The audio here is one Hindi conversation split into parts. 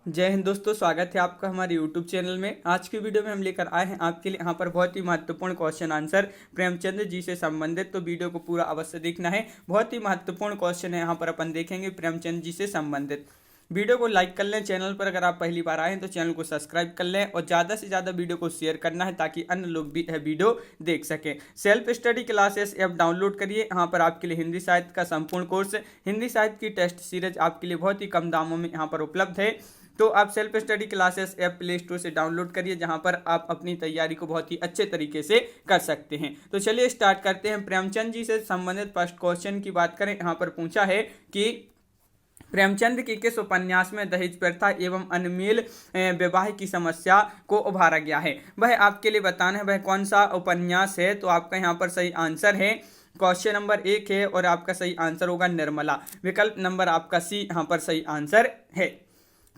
जय हिंद दोस्तों, स्वागत है आपका हमारे यूट्यूब चैनल में। आज की वीडियो में हम लेकर आए हैं आपके लिए यहाँ पर बहुत ही महत्वपूर्ण क्वेश्चन आंसर प्रेमचंद जी से संबंधित। तो वीडियो को पूरा अवश्य देखना है, बहुत ही महत्वपूर्ण क्वेश्चन है यहाँ पर अपन देखेंगे प्रेमचंद जी से संबंधित। वीडियो को लाइक कर लें, चैनल पर अगर आप पहली बार आए हैं तो चैनल को सब्सक्राइब कर लें और ज़्यादा से ज़्यादा वीडियो को शेयर करना है ताकि अन्य लोग भी यह वीडियो देख सकें। Self study classes app download करिए, यहाँ पर आपके लिए हिंदी साहित्य का संपूर्ण कोर्स, हिंदी साहित्य की टेस्ट सीरीज आपके लिए बहुत ही कम दामों में यहाँ पर उपलब्ध है। तो आप self study classes app play store से डाउनलोड करिए, जहां पर आप अपनी तैयारी को बहुत ही अच्छे तरीके से कर सकते हैं। तो चलिए स्टार्ट करते हैं। प्रेमचंद जी से संबंधित फर्स्ट क्वेश्चन की बात करें, यहाँ पर पूछा है कि प्रेमचंद के किस उपन्यास में दहेज प्रथा एवं अनमेल विवाह की समस्या को उभारा गया है। वह आपके लिए बताना है वह कौन सा उपन्यास है। तो आपका यहाँ पर सही आंसर है क्वेश्चन नंबर 1 है और आपका सही आंसर होगा निर्मला। विकल्प नंबर आपका सी यहाँ पर सही आंसर है।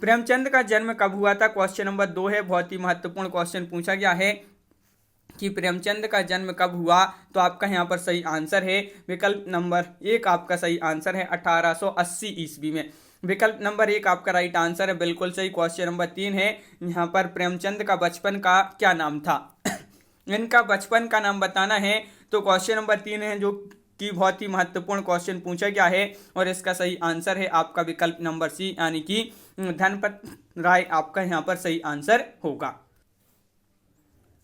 प्रेमचंद का जन्म कब हुआ था, क्वेश्चन नंबर 2 है। बहुत ही महत्वपूर्ण क्वेश्चन पूछा गया है कि प्रेमचंद का जन्म कब हुआ। तो आपका यहाँ पर सही आंसर है विकल्प नंबर 1 आपका सही आंसर है 1880 ईस्वी में। विकल्प नंबर 1 आपका राइट आंसर है, बिल्कुल सही। क्वेश्चन नंबर 3 है, यहाँ पर प्रेमचंद का बचपन का क्या नाम था। इनका बचपन का नाम बताना है। तो क्वेश्चन नंबर 3 है जो कि बहुत ही महत्वपूर्ण क्वेश्चन पूछा गया है और इसका सही आंसर है आपका विकल्प नंबर सी यानी कि धनपत राय आपका यहाँ पर सही आंसर होगा।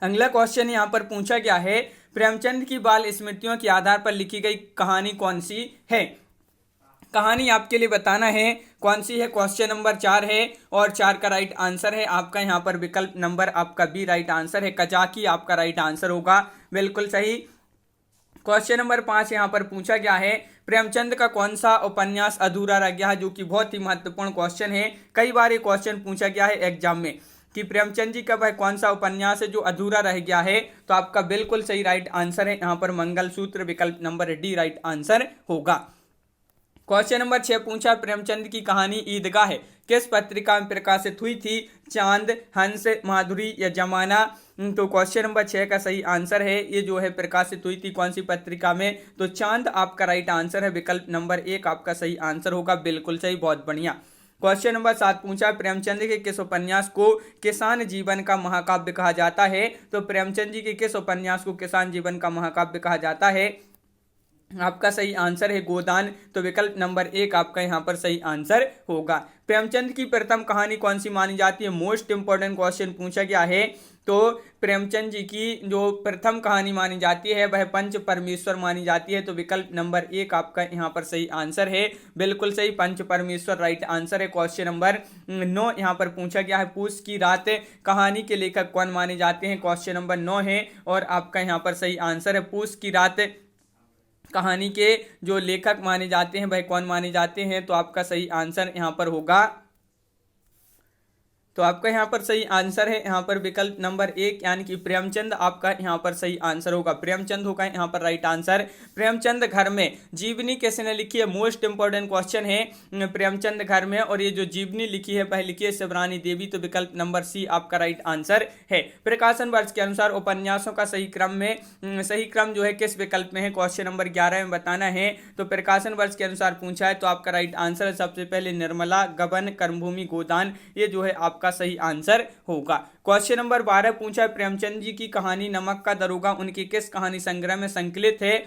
अगला क्वेश्चन यहाँ पर पूछा गया है प्रेमचंद की बाल स्मृतियों के आधार पर लिखी गई कहानी कौन सी है। कहानी आपके लिए बताना है कौन सी है। क्वेश्चन नंबर 4 है और 4 का राइट आंसर है आपका यहाँ पर विकल्प नंबर आपका बी राइट आंसर है, कजाकी आपका राइट आंसर होगा, बिल्कुल सही। क्वेश्चन नंबर 5 यहाँ पर पूछा गया है प्रेमचंद का कौन सा उपन्यास अधूरा रह गया है, जो कि बहुत ही महत्वपूर्ण क्वेश्चन है। कई बार ये क्वेश्चन पूछा गया है एग्जाम में कि प्रेमचंद जी का वह कौन सा उपन्यास है जो अधूरा रह गया है। तो आपका बिल्कुल सही राइट आंसर है यहाँ पर मंगलसूत्र, विकल्प नंबर डी राइट आंसर होगा। क्वेश्चन नंबर 6 पूछा प्रेमचंद की कहानी ईदगाह है किस पत्रिका में प्रकाशित हुई थी, चांद, हंस, माधुरी या जमाना। तो क्वेश्चन नंबर 6 का सही आंसर है ये जो है प्रकाशित हुई थी कौन सी पत्रिका में। तो चांद आपका राइट आंसर है, विकल्प नंबर 1 आपका सही आंसर होगा, बिल्कुल सही, बहुत बढ़िया। क्वेश्चन नंबर 7 पूछा प्रेमचंद के किस उपन्यास को किसान जीवन का महाकाव्य कहा जाता है। तो प्रेमचंद जी के किस उपन्यास को किसान जीवन का महाकाव्य कहा जाता है। आपका सही आंसर है गोदान, तो विकल्प नंबर 1 आपका यहाँ पर सही आंसर होगा। प्रेमचंद की प्रथम कहानी कौन सी मानी जाती है, मोस्ट इंपॉर्टेंट क्वेश्चन पूछा गया है। तो प्रेमचंद जी की जो प्रथम कहानी मानी जाती है वह पंच परमेश्वर मानी जाती है, तो विकल्प नंबर 1 आपका यहाँ पर सही आंसर है, बिल्कुल सही, पंच परमेश्वर राइट आंसर है। क्वेश्चन नंबर 9 यहाँ पर पूछा गया है पूस की रात कहानी के लेखक कौन माने जाते हैं। क्वेश्चन नंबर 9 है और आपका यहाँ पर सही आंसर है पूस की रात कहानी के जो लेखक माने जाते हैं वह कौन माने जाते हैं। तो आपका सही आंसर यहाँ पर होगा, तो आपका यहाँ पर सही आंसर है यहाँ पर विकल्प नंबर 1 यानी कि प्रेमचंद आपका यहाँ पर सही आंसर होगा, प्रेमचंद होगा यहाँ पर राइट आंसर। प्रेमचंद घर में जीवनी किसने लिखी है, मोस्ट इंपॉर्टेंट क्वेश्चन है प्रेमचंद घर में, और ये जो जीवनी लिखी है वह लिखी है शिवरानी देवी, तो विकल्प नंबर सी आपका राइट आंसर है। प्रकाशन वर्ष के अनुसार उपन्यासों का सही क्रम जो है किस विकल्प में है, क्वेश्चन नंबर 11 में बताना है। तो प्रकाशन वर्ष के अनुसार पूछा है तो आपका राइट आंसर है सबसे पहले निर्मला, गबन, कर्मभूमि, गोदान, ये जो है आपका सही आंसर होगा। क्वेश्चन नंबर 12 पूछा प्रेमचंद जी की कहानी नमक का दरोगा उनकी किस कहानी संग्रह में संकलित है।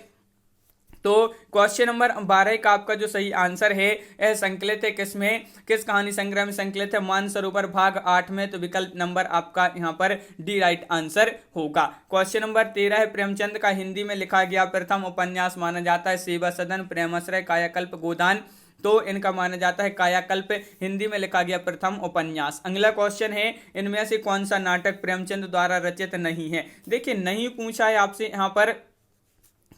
तो क्वेश्चन नंबर 12 का आपका जो सही आंसर है यह संकलित है किस कहानी संग्रह में संकलित है, मानसरोवर भाग 8 में, तो विकल्प नंबर आपका यहाँ पर डी राइट आंसर होगा। क्वेश्चन नंबर 13 है प्रेमचंद का हिंदी में लिखा गया प्रथम उपन्यास माना जाता है सेवा सदन, प्रेमाश्रय, कायाकल्प, गोदान। तो इनका माना जाता है कायाकल्प हिंदी में लिखा गया प्रथम उपन्यास। अगला क्वेश्चन है इनमें से कौन सा नाटक प्रेमचंद द्वारा रचित नहीं है। देखिए नहीं पूछा है आपसे यहाँ पर,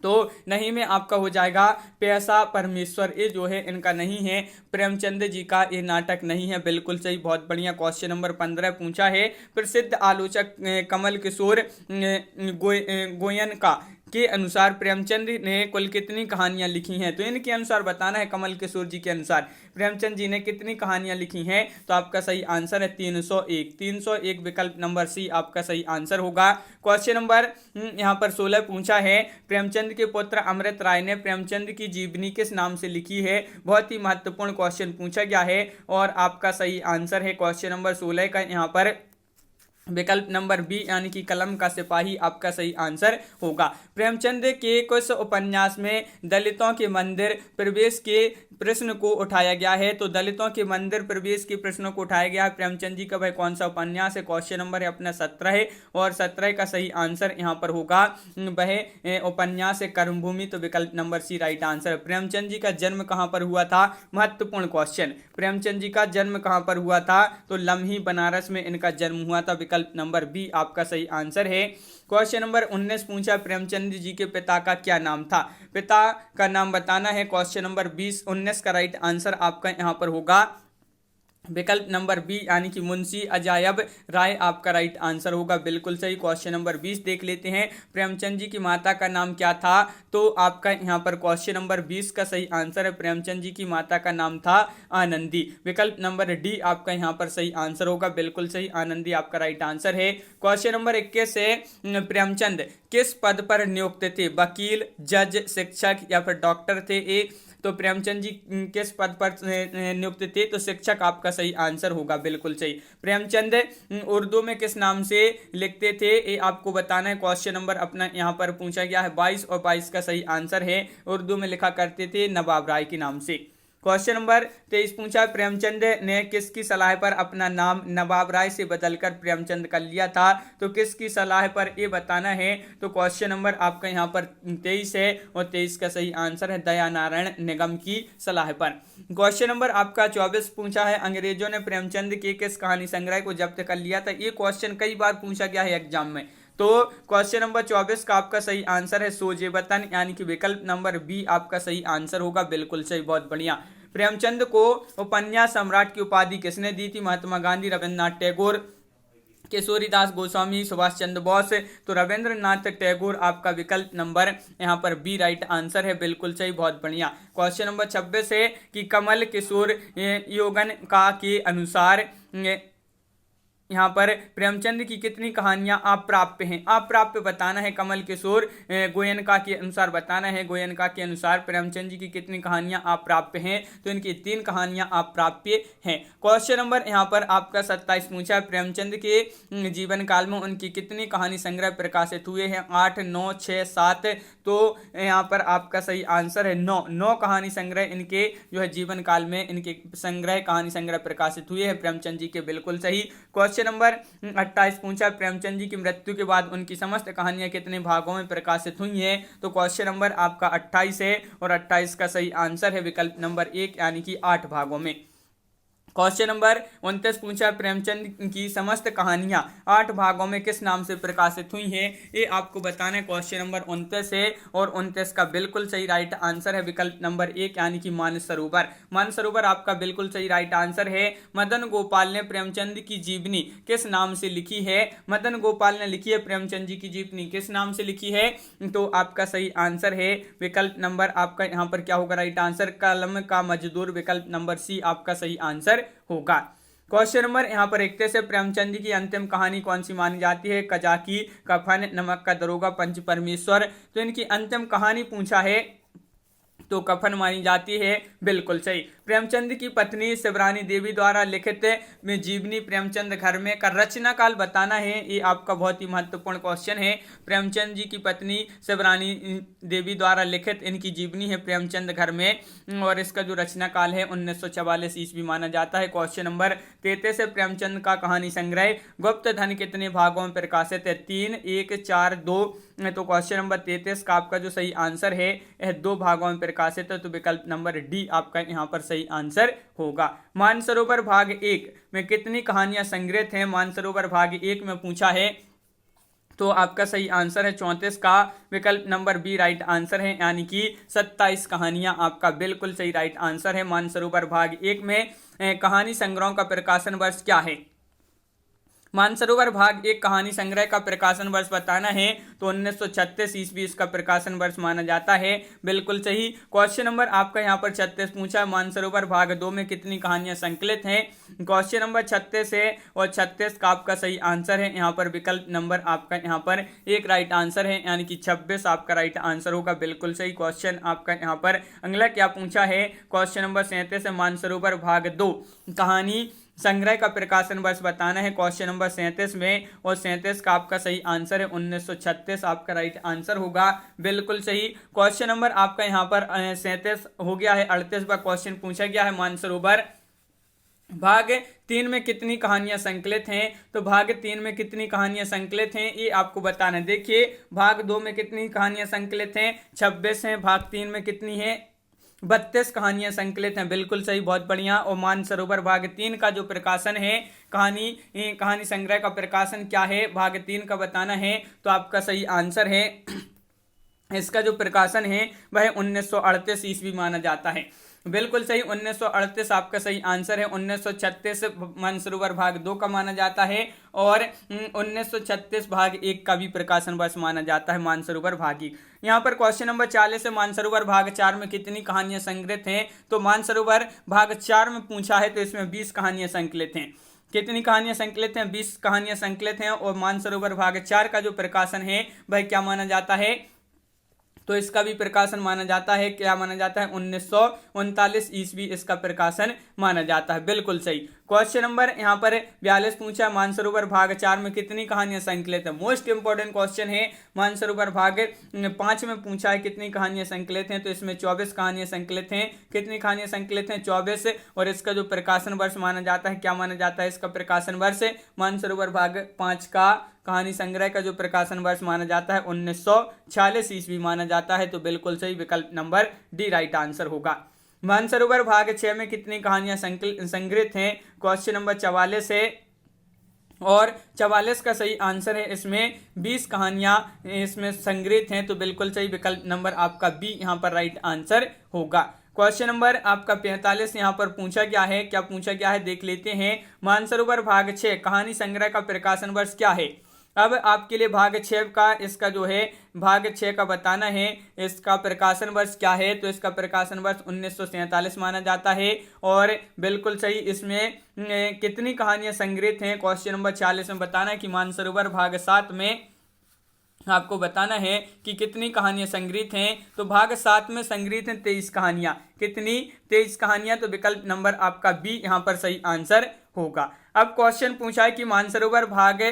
तो नहीं में आपका हो जाएगा पैसा परमेश्वर, ये जो है इनका नहीं है, प्रेमचंद जी का ये नाटक नहीं है, बिल्कुल सही, बहुत बढ़िया। क्वेश्चन नंबर 15 पूछा है प्रसिद्ध आलोचक कमल किशोर गोयन का के अनुसार प्रेमचंद ने कुल कितनी कहानियां लिखी हैं? तो इनके अनुसार बताना है। कमल किशोर जी के अनुसार प्रेमचंद जी ने कितनी कहानियां लिखी हैं? तो आपका सही आंसर है 301। 301 विकल्प नंबर सी आपका सही आंसर होगा। क्वेश्चन नंबर यहाँ पर 16 पूछा है, प्रेमचंद के पुत्र अमृत राय ने प्रेमचंद की जीवनी किस नाम से लिखी है? बहुत ही महत्वपूर्ण क्वेश्चन पूछा गया है और आपका सही आंसर है क्वेश्चन नंबर 16 का यहाँ पर विकल्प नंबर बी यानी कि कलम का सिपाही आपका सही आंसर होगा। प्रेमचंद के कुछ उपन्यास में दलितों के मंदिर प्रवेश के प्रश्न को उठाया गया है। तो दलितों के मंदिर प्रवेश के प्रश्नों को उठाया गया है प्रेमचंद जी का भाई कौन सा उपन्यास है? क्वेश्चन नंबर है अपना 17 है और 17 का सही आंसर यहाँ पर होगा वह उपन्यास है कर्मभूमि। तो विकल्प number C right answer. Premchand ji का जन्म कहाँ पर हुआ था? महत्वपूर्ण क्वेश्चन। प्रेमचंद जी का जन्म कहाँ पर हुआ था? तो लम्ही बनारस में इनका जन्म हुआ था। विकल्प नंबर बी आपका सही आंसर है। क्वेश्चन नंबर 19 पूछा, प्रेमचंद जी के पिता का क्या नाम था? पिता का नाम बताना है। क्वेश्चन नंबर 19 का राइट आंसर आपका यहां पर होगा विकल्प नंबर बी यानी कि मुंशी अजायब राय आपका राइट आंसर होगा। बिल्कुल सही। क्वेश्चन नंबर 20 देख लेते हैं, प्रेमचंद जी की माता का नाम क्या था? तो आपका यहां पर क्वेश्चन नंबर 20 का सही आंसर है प्रेमचंद जी की माता का नाम था आनंदी। विकल्प नंबर डी आपका यहां पर सही आंसर होगा। बिल्कुल सही, आनंदी आपका राइट आंसर है। क्वेश्चन नंबर 21 से प्रेमचंद किस पद पर नियुक्त थे? वकील, जज, शिक्षक या फिर डॉक्टर थे? तो प्रेमचंद जी किस पद पर नियुक्त थे? तो शिक्षक आपका सही आंसर होगा। बिल्कुल सही। प्रेमचंद उर्दू में किस नाम से लिखते थे? ये आपको बताना है। क्वेश्चन नंबर अपना यहाँ पर पूछा गया है 22 और 22 का सही आंसर है उर्दू में लिखा करते थे नवाब राय के नाम से। क्वेश्चन नंबर 23 पूछा, प्रेमचंद ने किसकी सलाह पर अपना नाम नवाब राय से बदलकर प्रेमचंद कर लिया था? तो किसकी सलाह पर ये बताना है। तो क्वेश्चन नंबर आपका यहाँ पर 23 है और 23 का सही आंसर है दया नारायण निगम की सलाह पर। क्वेश्चन नंबर आपका 24 पूछा है, अंग्रेजों ने प्रेमचंद के किस कहानी संग्रह को जब्त कर लिया था? ये क्वेश्चन कई बार पूछा गया है एग्जाम में। तो क्वेश्चन नंबर 24 का आपका सही आंसर है सोजे वतन यानी कि विकल्प नंबर बी आपका सही आंसर होगा। बिल्कुल सही, बहुत बढ़िया। प्रेमचंद को उपन्यास सम्राट की उपाधि किसने दी थी? महात्मा गांधी, रविन्द्रनाथ टैगोर, किशोरीदास गोस्वामी, सुभाष चंद्र बोस। तो रविंद्रनाथ टैगोर आपका विकल्प नंबर यहाँ पर बी राइट आंसर है। बिल्कुल सही, बहुत बढ़िया। क्वेश्चन नंबर 26 है कि कमल किशोर योगन का के अनुसार यहाँ पर प्रेमचंद की कितनी कहानियां अप्राप्य हैं? अप्राप्य बताना है। कमल किशोर गोयनका के अनुसार बताना है। गोयनका के अनुसार प्रेमचंद जी की कितनी कहानियां अप्राप्य हैं? तो इनकी 3 कहानियां अप्राप्य हैं। क्वेश्चन नंबर यहाँ पर आपका 27 पूछा है, प्रेमचंद के जीवन काल में उनकी कितनी कहानी संग्रह प्रकाशित हुए हैं? 8, 9, 6, 7। तो यहाँ पर आपका सही आंसर है 9 कहानी संग्रह इनके जो है जीवन काल में इनके संग्रह कहानी संग्रह प्रकाशित हुए हैं प्रेमचंद जी के। बिल्कुल सही। क्वेश्चन नंबर 28 पूछा, प्रेमचंद जी की मृत्यु के बाद उनकी समस्त कहानियां कितने भागों में प्रकाशित हुई हैं? तो क्वेश्चन नंबर आपका 28 है और 28 का सही आंसर है विकल्प नंबर 1 यानी कि 8 भागों में। क्वेश्चन नंबर 29 पूछा, प्रेमचंद की समस्त कहानियां 8 भागों में किस नाम से प्रकाशित हुई हैं? ये आपको बताना है। क्वेश्चन नंबर 29 है और 29 का बिल्कुल सही राइट आंसर है विकल्प नंबर 1 यानी कि मानसरोवर। मानसरोवर आपका बिल्कुल सही राइट आंसर है। मदन गोपाल ने प्रेमचंद की जीवनी किस नाम से लिखी है? मदन गोपाल ने लिखी है प्रेमचंद जी की जीवनी किस नाम से लिखी है? तो आपका सही आंसर है विकल्प नंबर आपका यहाँ पर क्या होगा राइट आंसर? कलम का मजदूर। विकल्प नंबर सी आपका सही आंसर होगा। क्वेश्चन नंबर यहाँ पर 31 से प्रेमचंद जी की अंतिम कहानी कौन सी मानी जाती है? कजाकी, कफन, नमक का दरोगा, पंच परमेश्वर। तो इनकी अंतिम कहानी पूछा है तो कफन मानी जाती है। बिल्कुल सही। प्रेमचंद की पत्नी शिवरानी देवी द्वारा लिखित में जीवनी प्रेमचंद घर में का रचना काल बताना है। ये आपका बहुत ही महत्वपूर्ण क्वेश्चन है। प्रेमचंद जी की पत्नी शिवरानी देवी द्वारा लिखित इनकी जीवनी है प्रेमचंद घर में और इसका जो रचना काल है 1944 ईस्वी माना जाता है। क्वेश्चन नंबर 33 से प्रेमचंद का कहानी संग्रह गुप्त धन कितने भागों में प्रकाशित है? 3, 1, 4, 2। तो क्वेश्चन नंबर 33 का आपका जो सही आंसर है यह 2 भागों में प्रकाशित है। तो विकल्प नंबर डी आपका यहाँ पर सही आंसर होगा। मानसरोवर भाग 1 में कितनी कहानियां संग्रहित हैं? मानसरोवर भाग 1 में पूछा है तो आपका सही आंसर है 34 का। विकल्प नंबर बी राइट आंसर है यानी कि 27 कहानियां आपका बिल्कुल सही राइट आंसर है। मानसरोवर भाग 1 में कहानी संग्रहों का प्रकाशन वर्ष क्या है? मानसरोवर भाग एक कहानी संग्रह का प्रकाशन वर्ष बताना है तो 1936 ईस्वी इसका प्रकाशन वर्ष माना जाता है। बिल्कुल सही। क्वेश्चन नंबर आपका यहाँ पर 36 पूछा, मानसरोवर भाग 2 में कितनी कहानियां संकलित हैं। क्वेश्चन नंबर 36 है और 36 का आपका सही आंसर है यहाँ पर विकल्प नंबर आपका यहाँ पर एक राइट आंसर है, यानी कि 26 आपका राइट आंसर होगा। बिल्कुल सही। क्वेश्चन आपका यहाँ पर अगला क्या पूछा है, क्वेश्चन नंबर 37 है, मानसरोवर भाग 2 कहानी संग्रह का प्रकाशन वर्ष बताना है क्वेश्चन नंबर 37 में, और 37 का आपका सही आंसर है 1936 आपका राइट आंसर होगा। बिल्कुल सही। क्वेश्चन नंबर आपका यहाँ पर 37 हो गया है। 38वां क्वेश्चन पूछा गया है, मानसरोवर भाग 3 में कितनी कहानियां संकलित हैं। तो भाग 3 में कितनी कहानियां संकलित हैं ये आपको बताना है। देखिए भाग 2 में कितनी कहानियां संकलित हैं, 26 हैं। भाग 3 में कितनी है, 32 कहानियां संकलित हैं। बिल्कुल सही, बहुत बढ़िया। और मानसरोवर भाग 3 का जो प्रकाशन है, कहानी संग्रह का प्रकाशन क्या है भाग 3 का बताना है, तो आपका सही आंसर है इसका जो प्रकाशन है वह 1938 ईस्वी माना जाता है। बिल्कुल सही, 1938 आपका सही आंसर है। 1936 मानसरोवर भाग 2 का माना जाता है और 1936 भाग 1 का भी प्रकाशन वर्ष माना जाता है मानसरोवर भाग 1। यहाँ पर क्वेश्चन नंबर 40 है, मानसरोवर भाग 4 में कितनी कहानियां संग्रहित हैं। तो मानसरोवर भाग 4 में पूछा है तो इसमें 20 कहानियां संकलित हैं। कितनी कहानियां संकलित हैं, 20 कहानियां संकलित हैं। और मानसरोवर भाग 4 का जो प्रकाशन है वह क्या माना जाता है, तो इसका भी प्रकाशन माना जाता है, क्या माना जाता है, 1939 ईस्वी इसका प्रकाशन माना जाता है। बिल्कुल सही। क्वेश्चन नंबर यहाँ पर 42 पूछा, मानसरोवर भाग 4 में कितनी कहानियां संकलित है। मोस्ट इंपोर्टेंट क्वेश्चन है। मानसरोवर भाग 5 में पूछा है कितनी कहानियां संकलित हैं, तो इसमें 24 कहानियां संकलित हैं। कितनी कहानियां संकलित हैं, 24। और इसका जो प्रकाशन वर्ष माना जाता है, क्या माना जाता है इसका प्रकाशन वर्ष, मानसरोवर भाग 5 का कहानी संग्रह का जो प्रकाशन वर्ष माना जाता है 1946 ईस्वी माना जाता है। तो बिल्कुल सही, विकल्प नंबर डी राइट आंसर होगा। मानसरोवर भाग 6 में कितनी कहानियां संग्रहित हैं। क्वेश्चन नंबर 44 है और 44 का सही आंसर है, इसमें 20 कहानियां इसमें संग्रहित हैं। तो बिल्कुल सही, विकल्प नंबर आपका बी यहाँ पर राइट आंसर होगा। क्वेश्चन नंबर आपका 45 यहाँ पर पूछा गया है, क्या पूछा गया है देख लेते हैं। मानसरोवर भाग 6 कहानी संग्रह का प्रकाशन वर्ष क्या है। अब आपके लिए भाग 6 का इसका जो है भाग 6 का बताना है, इसका प्रकाशन वर्ष क्या है। तो इसका प्रकाशन वर्ष 1947 माना जाता है। और बिल्कुल सही, इसमें कितनी कहानियां संग्रहित हैं, क्वेश्चन नंबर 40 में बताना है कि मानसरोवर भाग 7 में आपको बताना है कि कितनी कहानियां संग्रहित हैं। तो भाग 7 में संग्रहित हैं 23 कहानियां। कितनी, 23 कहानियां। तो विकल्प नंबर आपका बी यहाँ पर सही आंसर होगा। अब क्वेश्चन पूछा है कि मानसरोवर भाग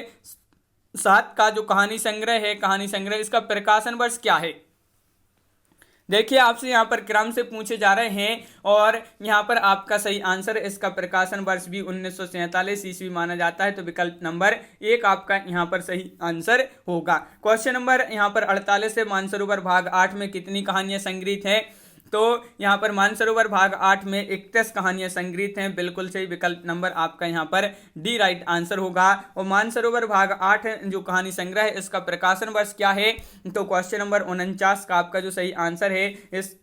7 का जो कहानी संग्रह है, कहानी संग्रह इसका प्रकाशन वर्ष क्या है। देखिए आपसे यहाँ पर क्रम से पूछे जा रहे हैं और यहाँ पर आपका सही आंसर, इसका प्रकाशन वर्ष भी 1947 ईस्वी माना जाता है। तो विकल्प नंबर 1 आपका यहाँ पर सही आंसर होगा। क्वेश्चन नंबर यहाँ पर 48 है, मानसरोवर भाग 8 में कितनी कहानियां संग्रहित हैं। तो यहाँ पर मानसरोवर भाग 8 में 31 कहानियां संग्रहित हैं। बिल्कुल सही, विकल्प नंबर आपका यहाँ पर डी राइट आंसर होगा। और मानसरोवर भाग 8 जो कहानी संग्रह है इसका प्रकाशन वर्ष क्या है। तो क्वेश्चन नंबर 49 का आपका जो सही आंसर है, इस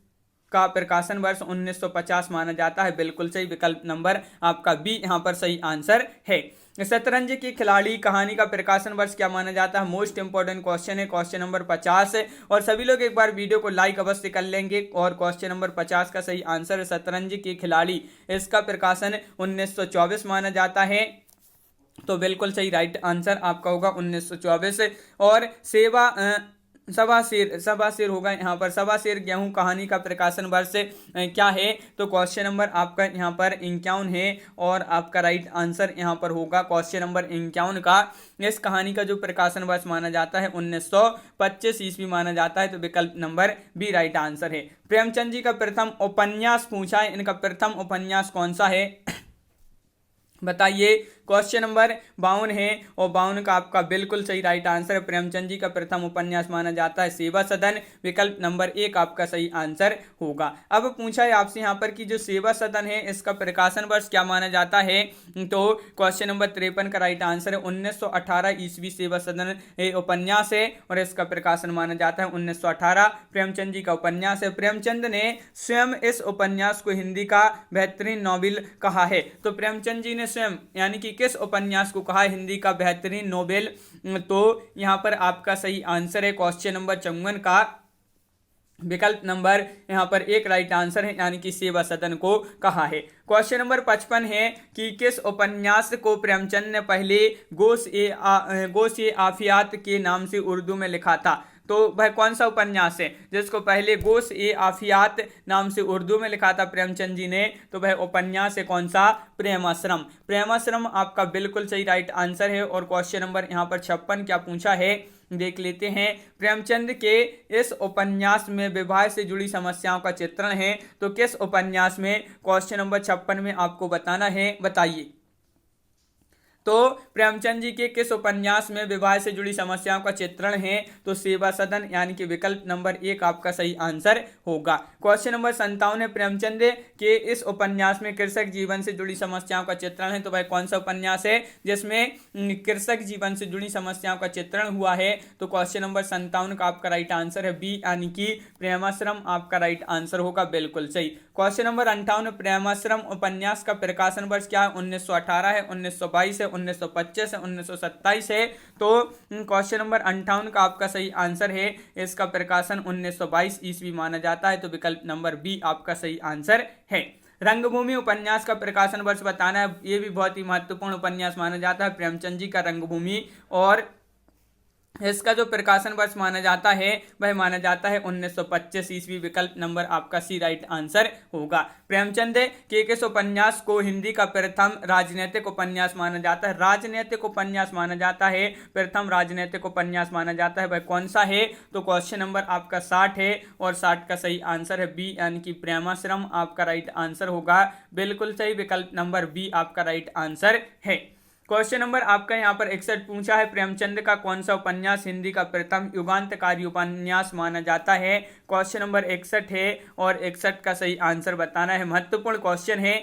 का प्रकाशन वर्ष 1950 माना जाता है। बिल्कुल सही, विकल्प नंबर आपका बी यहाँ पर सही आंसर है। शतरंज की खिलाड़ी कहानी का प्रकाशन वर्ष क्या माना जाता है। मोस्ट इंपोर्टेंट क्वेश्चन है, क्वेश्चन नंबर 50 है। और सभी लोग एक बार वीडियो को लाइक अवश्य कर लेंगे। और क्वेश्चन नंबर 50 का सही आंसर है शतरंज की खिलाड़ी, इसका प्रकाशन 1924 माना जाता है। तो बिल्कुल सही राइट आंसर आपका होगा 1924। और सवा शेर होगा यहाँ पर। सवा शेर गेहूं कहानी का प्रकाशन वर्ष क्या है। तो क्वेश्चन नंबर आपका यहाँ पर 51 है और आपका राइट आंसर यहाँ पर होगा क्वेश्चन नंबर 51 का। इस कहानी का जो प्रकाशन वर्ष माना जाता है 1925 ईस्वी माना जाता है। तो विकल्प नंबर बी राइट आंसर है। प्रेमचंद जी का प्रथम उपन्यास पूछा है, इनका प्रथम उपन्यास कौन सा है बताइए। क्वेश्चन नंबर 52 है और 52 का आपका बिल्कुल सही राइट आंसर है। प्रेमचंद जी का प्रथम उपन्यास माना जाता है सेवा सदन। विकल्प नंबर 1 आपका सही आंसर होगा। अब पूछा है आपसे यहाँ पर कि जो सेवा सदन है इसका प्रकाशन वर्ष क्या माना जाता है। तो क्वेश्चन नंबर 53 का राइट आंसर है 1918 ईस्वी सेवा सदन उपन्यास है और इसका प्रकाशन माना जाता है 1918। प्रेमचंद जी का उपन्यास है। प्रेमचंद ने स्वयं इस उपन्यास को हिंदी का बेहतरीन नॉवेल कहा है। तो प्रेमचंद जी ने स्वयं यानी कि किस उपन्यास को कहा हिंदी का बेहतरीन नोबेल? तो यहाँ पर आपका सही आंसर है क्वेश्चन नंबर 54 का विकल्प नंबर यहाँ पर एक राइट आंसर है, यानी कि सेवा सदन को कहा है। क्वेश्चन नंबर 55 है कि किस उपन्यास को प्रेमचंद ने पहले गोश ए आफियात के नाम से उर्दू में लिखा था? तो वह कौन सा उपन्यास है जिसको पहले गोश ए आफियात नाम से उर्दू में लिखा था प्रेमचंद जी ने? तो वह उपन्यास है कौन सा? प्रेमाश्रम। प्रेमाश्रम आपका बिल्कुल सही राइट आंसर है। और क्वेश्चन नंबर यहाँ पर 56 क्या पूछा है देख लेते हैं। प्रेमचंद के इस उपन्यास में विवाह से जुड़ी समस्याओं का चित्रण है, तो किस उपन्यास में? क्वेश्चन नंबर 56 में आपको बताना है, बताइए। तो प्रेमचंद जी के किस उपन्यास में विवाह से जुड़ी समस्याओं का चित्रण है? तो सेवा सदन, यानी कि विकल्प नंबर 1 आपका सही आंसर होगा। क्वेश्चन नंबर 57 है प्रेमचंद के इस उपन्यास में कृषक जीवन से जुड़ी समस्याओं का चित्रण है, तो वह कौन सा उपन्यास है जिसमें कृषक जीवन से जुड़ी समस्याओं का चित्रण हुआ है? तो क्वेश्चन नंबर 57 का आपका राइट आंसर है बी, यानी कि प्रेमाश्रम आपका राइट आंसर होगा, बिल्कुल सही। क्वेश्चन नंबर 58 प्रेमाश्रम उपन्यास का प्रकाशन वर्ष क्या है? 1918 है, 1922 है, 1925 है, 1927 है। तो क्वेश्चन नंबर 58 का आपका सही आंसर है, इसका प्रकाशन 1922 ईस्वी माना जाता है, तो विकल्प नंबर बी आपका सही आंसर है। रंगभूमि उपन्यास का प्रकाशन वर्ष बताना है, ये भी बहुत ही महत्वपूर्ण उपन्यास माना जाता है प्रेमचंद जी का रंगभूमि, और इसका जो प्रकाशन वर्ष माना जाता है वह माना जाता है 1925 ईस्वी, विकल्प नंबर आपका सी राइट आंसर होगा। प्रेमचंद के किस उपन्यास को हिंदी का प्रथम राजनीतिक उपन्यास माना जाता है? राजनीतिक उपन्यास माना जाता है, प्रथम राजनीतिक उपन्यास माना जाता है, वह कौन सा है? तो क्वेश्चन नंबर आपका 60 है, और 60 का सही आंसर है बी, यानी कि प्रेमाश्रम आपका राइट आंसर होगा, बिल्कुल सही, विकल्प नंबर बी आपका राइट आंसर है। क्वेश्चन नंबर आपका यहाँ पर 61 पूछा है प्रेमचंद का कौन सा उपन्यास हिंदी का प्रथम युगांतकारी उपन्यास माना जाता है? क्वेश्चन नंबर 61 है, और 61 का सही आंसर बताना है, महत्वपूर्ण क्वेश्चन है।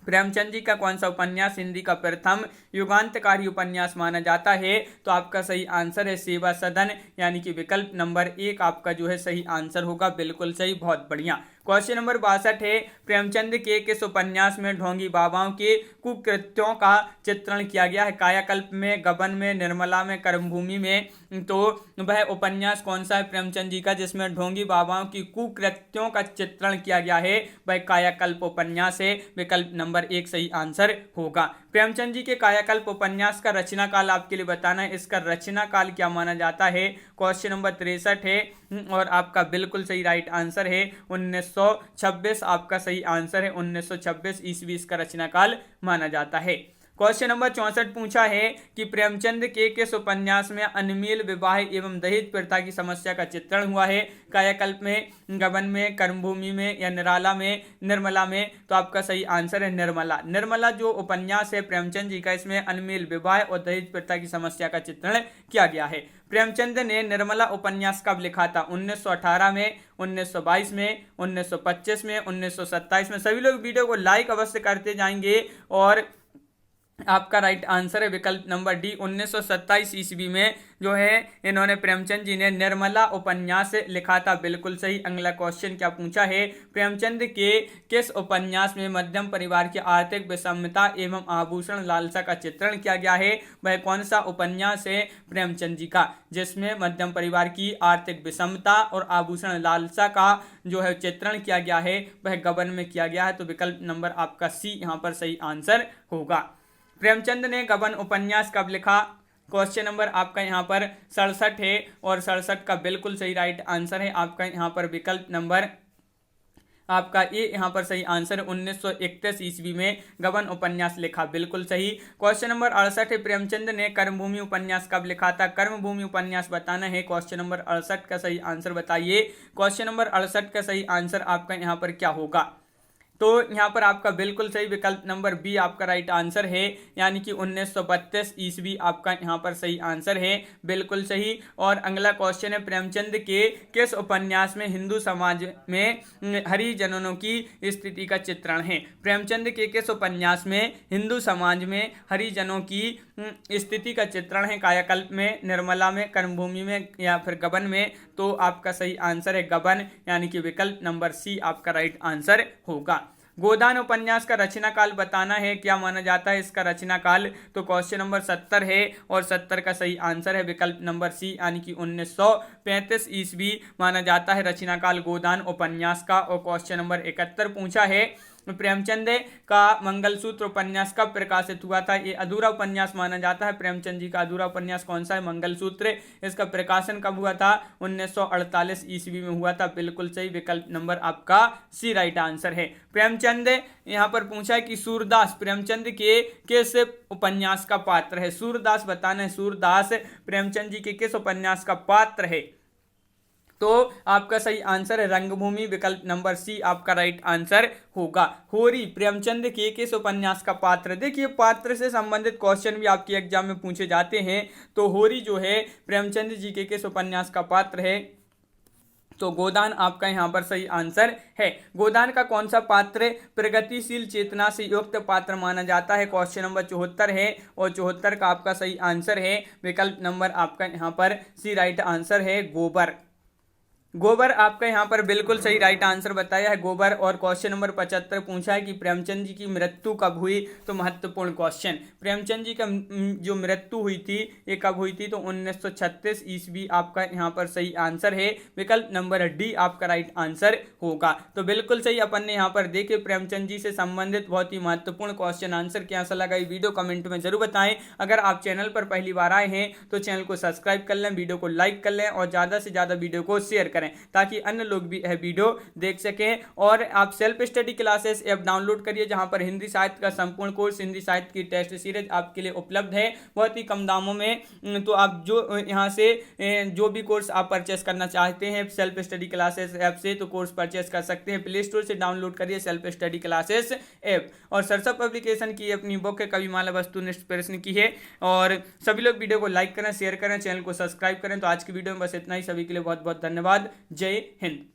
प्रेमचंद जी का कौन सा उपन्यास हिंदी का प्रथम युगांतकारी उपन्यास माना जाता है? तो आपका सही आंसर है सेवा सदन, यानी कि विकल्प नंबर 1 आपका जो है सही आंसर होगा, बिल्कुल सही, बहुत बढ़िया। क्वेश्चन नंबर 62 है प्रेमचंद के किस उपन्यास में ढोंगी बाबाओं के कुकृत्यों का चित्रण किया गया है? कायाकल्प में, गबन में, निर्मला में, कर्मभूमि में? तो वह उपन्यास कौन सा है प्रेमचंद जी का जिसमें ढोंगी बाबाओं की कुकृत्यों का चित्रण किया गया है? वह कायाकल्प उपन्यास है, विकल्प नंबर 1 सही आंसर होगा। प्रेमचंद जी के कायाकल्प उपन्यास का रचना काल आपके लिए बताना है, इसका रचना काल क्या माना जाता है? क्वेश्चन नंबर 63 है, और आपका बिल्कुल सही राइट आंसर है 1926 आपका सही आंसर है, 1926 ईस्वी इसका रचना काल माना जाता है। क्वेश्चन नंबर 64 पूछा है कि प्रेमचंद के किस उपन्यास में अनमील विवाह एवं दहेज प्रथा की समस्या का चित्रण हुआ है? कायाकल्प में, गबन में, कर्मभूमि में, या निर्मला में? तो आपका सही आंसर है निर्मला। निर्मला जो उपन्यास है प्रेमचंद जी का, इसमें अनमील विवाह और दहेज प्रथा की समस्या का चित्रण किया गया है। प्रेमचंद ने निर्मला उपन्यास कब लिखा था? 1918 में, 1922 में, 1925 में, 1927 में? सभी लोग वीडियो को लाइक अवश्य करते जाएंगे, और आपका राइट आंसर है विकल्प नंबर डी, 1927 ईस्वी में जो है इन्होंने प्रेमचंद जी ने निर्मला उपन्यास लिखा था, बिल्कुल सही। अगला क्वेश्चन क्या पूछा है? प्रेमचंद के किस उपन्यास में मध्यम परिवार की आर्थिक विषमता एवं आभूषण लालसा का चित्रण किया गया है? वह कौन सा उपन्यास है प्रेमचंद जी का जिसमें मध्यम परिवार की आर्थिक विषमता और आभूषण लालसा का जो है चित्रण किया गया है? वह गबन में किया गया है, तो विकल्प नंबर आपका सी यहाँ पर सही आंसर होगा। प्रेमचंद ने गबन उपन्यास कब लिखा? क्वेश्चन नंबर आपका यहाँ पर 67 है, और 67 का बिल्कुल सही राइट आंसर है आपका यहाँ पर विकल्प नंबर आपका ये यहाँ पर सही आंसर 1931 ईस्वी में गबन उपन्यास लिखा, बिल्कुल सही। क्वेश्चन नंबर 68 है प्रेमचंद ने कर्मभूमि उपन्यास कब लिखा था? कर्मभूमि उपन्यास बताना है, क्वेश्चन नंबर 68 का सही आंसर बताइए। क्वेश्चन नंबर 68 का सही आंसर आपका यहाँ पर क्या होगा? तो यहाँ पर आपका बिल्कुल सही विकल्प नंबर बी आपका राइट आंसर है, यानी कि 1932 ईस्वी आपका यहाँ पर सही आंसर है, बिल्कुल सही। और अगला क्वेश्चन है प्रेमचंद के किस उपन्यास में हिंदू समाज में हरिजनों की स्थिति का चित्रण है? प्रेमचंद के किस उपन्यास में हिंदू समाज में हरिजनों की स्थिति का चित्रण है? कायाकल्प में, निर्मला में, कर्मभूमि में, या फिर गबन में? तो आपका सही आंसर है गबन, यानी कि विकल्प नंबर सी आपका राइट आंसर होगा। गोदान उपन्यास का रचना काल बताना है, क्या माना जाता है इसका रचना काल? तो क्वेश्चन नंबर 70 है और 70 का सही आंसर है विकल्प नंबर सी, यानी कि 1935 ईस्वी माना जाता है रचना काल गोदान उपन्यास का। और क्वेश्चन नंबर 71 पूछा है, प्रेमचंद का मंगलसूत्र उपन्यास कब प्रकाशित हुआ था? ये अधूरा उपन्यास माना जाता है। प्रेमचंद जी का अधूरा उपन्यास कौन सा है? मंगलसूत्र। इसका प्रकाशन कब हुआ था? 1948 ईस्वी में हुआ था। बिल्कुल सही, विकल्प नंबर आपका सी राइट आंसर है। प्रेमचंद यहाँ पर पूछा है कि सूरदास प्रेमचंद के किस उपन्यास का पात्र है? सूरदास बताना है, सूरदास प्रेमचंद जी के किस उपन्यास का पात्र है? तो आपका सही आंसर है रंगभूमि, विकल्प नंबर सी आपका राइट आंसर होगा। होरी प्रेमचंद के किस उपन्यास का पात्र? देखिए, पात्र से संबंधित क्वेश्चन भी आपके एग्जाम में पूछे जाते हैं। तो होरी जो है प्रेमचंद जी के किस उपन्यास का पात्र है? तो गोदान आपका यहाँ पर सही आंसर है। गोदान का कौन सा पात्र प्रगतिशील चेतना से युक्त पात्र माना जाता है? क्वेश्चन नंबर 74 है और 74 का आपका सही आंसर है विकल्प नंबर आपका यहाँ पर सी राइट आंसर है गोबर। गोबर आपका यहाँ पर बिल्कुल सही राइट आंसर बताया है, गोबर। और क्वेश्चन नंबर 75 पूछा है कि प्रेमचंद जी की मृत्यु कब हुई? तो महत्वपूर्ण क्वेश्चन, प्रेमचंद जी का जो मृत्यु हुई थी ये कब हुई थी? तो 1936 ईस्वी आपका यहाँ पर सही आंसर है, विकल्प नंबर डी आपका राइट आंसर होगा। तो बिल्कुल सही अपन ने यहाँ पर देखे प्रेमचंद जी से संबंधित बहुत ही महत्वपूर्ण क्वेश्चन आंसर। कैसा लगा ये वीडियो कमेंट में जरूर बताएं। अगर आप चैनल पर पहली बार आए हैं तो चैनल को सब्सक्राइब कर लें, वीडियो को लाइक कर लें और ज़्यादा से ज़्यादा वीडियो को शेयर करें ताकि अन्य लोग भी यह वीडियो देख सकें। और आप self study classes app download करिए जहां पर हिंदी साहित्य का संपूर्ण कोर्स, हिंदी साहित्य की टेस्ट सीरीज आपके लिए उपलब्ध है बहुत ही कम दामों में। तो आप जो यहां से जो भी कोर्स आप परचेस करना चाहते हैं सेल्फ स्टडी क्लासेस ऐप से तो कोर्स परचेस कर सकते हैं। प्ले स्टोर से डाउनलोड करिए सेल्फ स्टडी क्लासेस ऐप। और सरसप पब्लिकेशन की अपनी बुक है कविमाला वस्तुनिष्ठ प्रश्न की है। और सभी लोग वीडियो को लाइक करें, शेयर करें, चैनल को सब्सक्राइब करें। तो आज की वीडियो में बस इतना ही। सभी के लिए बहुत बहुत धन्यवाद। जय हिंद।